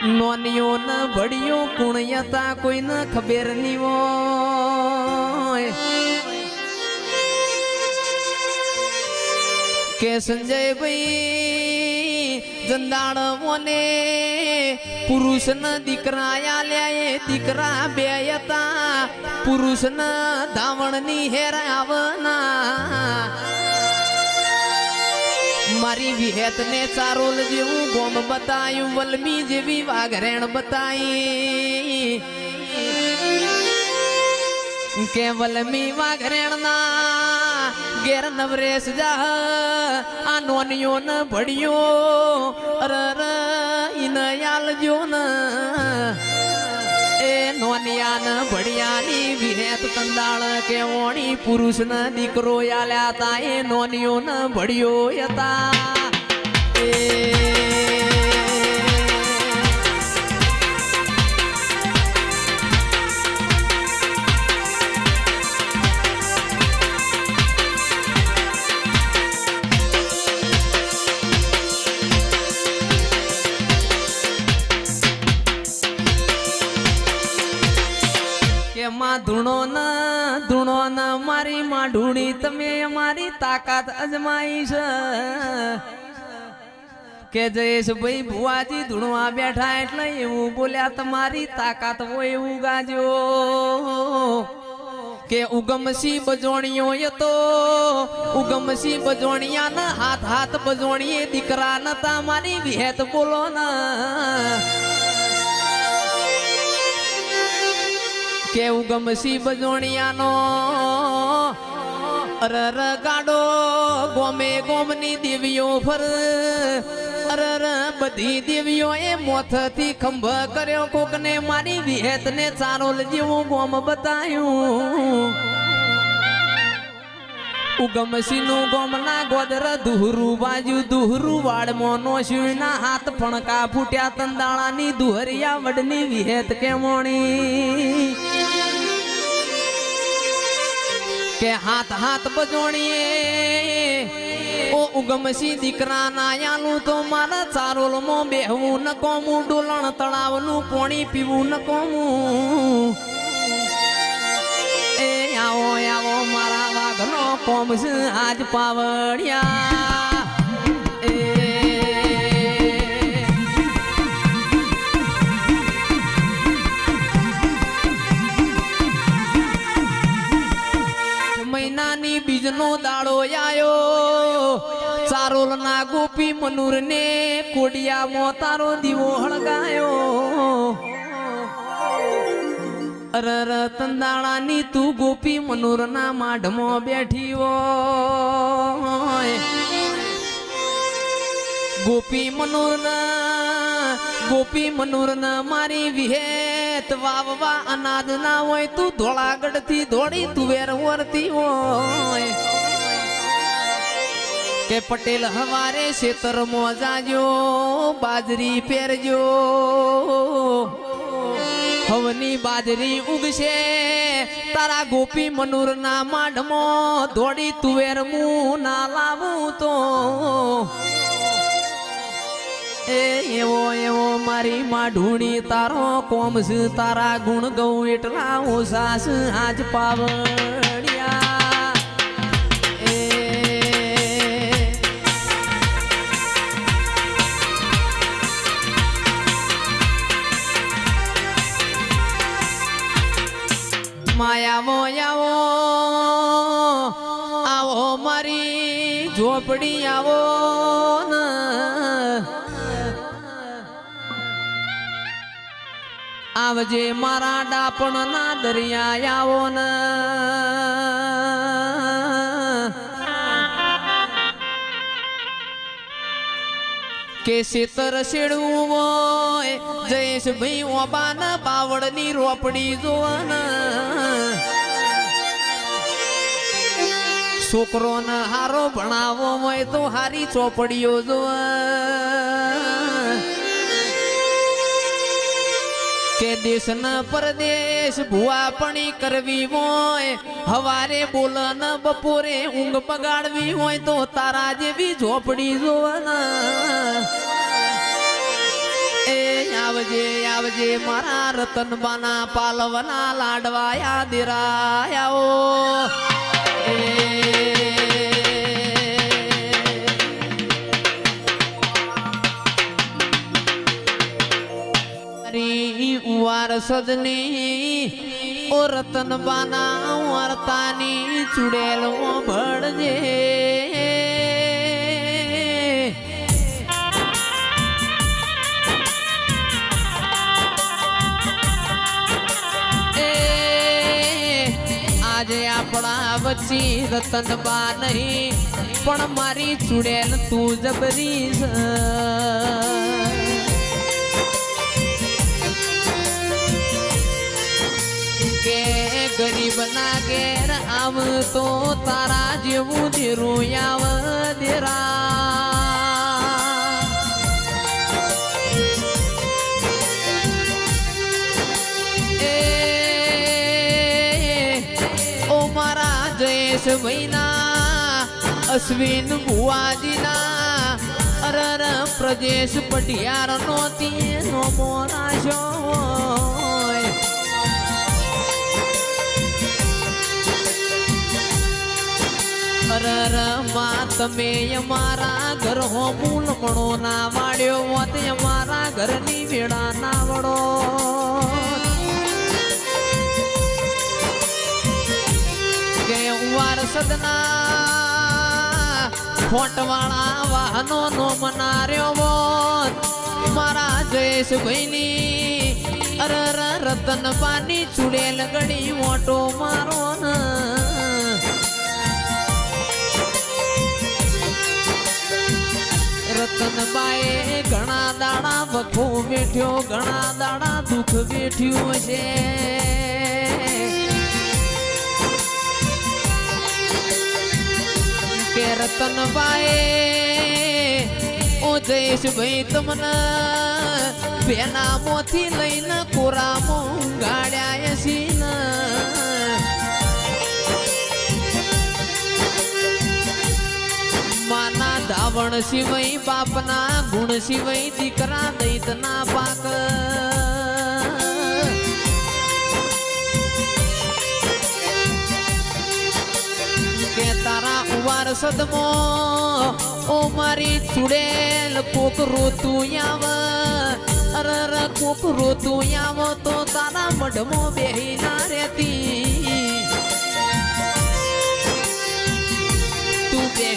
નોનિયો ન ભડિયો કુણયતા કોઈ ન ખબર ની હોય કે સંજયભાઈ જંદાળ મોને પુરુષ ન દીકરા આલ્યા દીકરા બે હતા પુરુષ ન ધાવણ ની હેરાવના મારી વિહેત ને ચારોલ જેવું ગોમ બતાયું વલમી જેવી વાઘરેણ બતાઈ કે વલમી વાઘરેણ ના ઘેર નવરેશ જા આ નોનિયો ન ભડિયો અરર ઇન આલજો ન એ નોનિયા ન ભડિયાની વિહેત તંદાળ કે ઓણી પુરુષ ન દીકરો આલ્યા તા એ નોનિયો ન ભડિયો હતા માં ધૂણો ન મારી માં ઢૂણી તમે અમારી તાકાત અજમાઈ છે કે જયેશ ભાઈ ભુવાજી ધૂણવા બેઠા એટલે એવું બોલ્યા તમારી તાકાત હોય એવું ગાજો કે ઉગમસી બજોણીઓ તો ઉગમસી બજોણિયા ના હાથ હાથ બજોણીએ દીકરા નતા મારી વિહેત બોલો ના કે ઉગમસી બજોણિયાનો અરર ગાડો ગોમે ગોમની દેવીઓ ફર અરર બધી દેવીઓ એ મોથથી ખંભ કર્યો કોકને મારી વિહેત ને ચારોલ જેવું ગોમ બતાયું ઉગમસી નું ગોમના ગોદર દુહરું બાજુ દુહરું વાડમાં નો શિવના હાથ ફણકા ફૂટ્યા તંદાળાની દુહરિયા વડની વિહેત કેમોણી કે હાથ હાથ બજોણીએ ઓ ઉગમસી દીકરા ના યાલું તો મારા ચારોલ માં બેહવું ન કોમું ડોલણ તળાવનું પાણી પીવું ન કોમું એ આવો આવો મારા વાઘનો કોમ છે આજ પાવડિયા એ મહિનાની બીજનો દાડો આયો ચારોલ ના ગોપી મનુર ને કોડિયામાં તારો દીવો હળગાયો અરર તંદાળાની તું ગોપી મનુર ના માઢમાં બેઠી હોય ગોપી મનુર ના મારી વિહેત વાવવા અનાજ ના હોય તું ધોળાગઢ થી દોડી તુવેર વરતી હોય કે પટેલ હવારે ખેતર માં જાજો બાજરી પહેરજો હવની બાજરી ઉગશે તારા ગોપી મનુર ના માઢમાં દોડી તુવેર મું ના લાવું તો એ એવો એવો મારી માં ઢૂણી તારો કોમ છે તારા ગુણ ગૌ એટલા ઓછા છે આજ પાવડિયા માયાવો આવો આવો મારી ઝોપડી આવો ને આવજે મારા ડાપણ ના દરિયા આવો ને કે શેતર શેડવું હોય જયેશ ભાઈ ઓબાન બાવળ ની રોપડી જોવાના છોકરો ને હારો ભણાવો હોય તો હારી ચોપડીઓ જોવા કે દેશ ના પરદેશ ભુવાપણી કરવી હોય હવારે બોલન બપોરે ઊંઘ બગાડવી હોય તો તારા જેવી ઝોપડી જોવાના એ આવજે આવજે મારા રતનબાના પાલવના લાડવાયા દિરાયાઓ એ વારસદની ઓ રતનબાના વાર્તાની ચુડેલ ભળજે આજે આપણા વચ્ચે રતનબા નહીં પણ મારી ચુડેલ તું જબરી કે ગરીબ ના ઘેર આવતો તારા જેવું ધીરું આવ દેરા ઓ મારા જયેશ ભાઈના અશ્વિન ભુવાજીના અરર પ્રજેશ પટિયાર નો નો મોરા છો અરર માં તમે અમારા ઘર હો મૂલમણો ના વાડ્યો હોત અમારા ઘરની વેળા ના વડો કે વારસદના ખોટવાળા વાહનો નો મનાર્યો હોત મારા જયેશ ભાઈની અરર રતનબાની ચુડેલ ગળી મોટો મારો ન રતનબાએ ઘણા દાડા વખો બેઠ્યો ઘણા દાડા દુઃખ બેઠ્યું છે કે રતનબાએ ઓ જયેશ ભાઈ તમને પેનામોથી લઈને કોરામો ગાડ્યા છીએ ને માના ધાવણ સિવાય બાપના ગુણ સિવાય દીકરા દૈત ના પાક કે તારા ઉવાર સદમો ઓ મારી ચુડેલ કોક રોતું આવ અરર કોક રોતું આવ તો તારા મઢમો બેહી ના રહેતી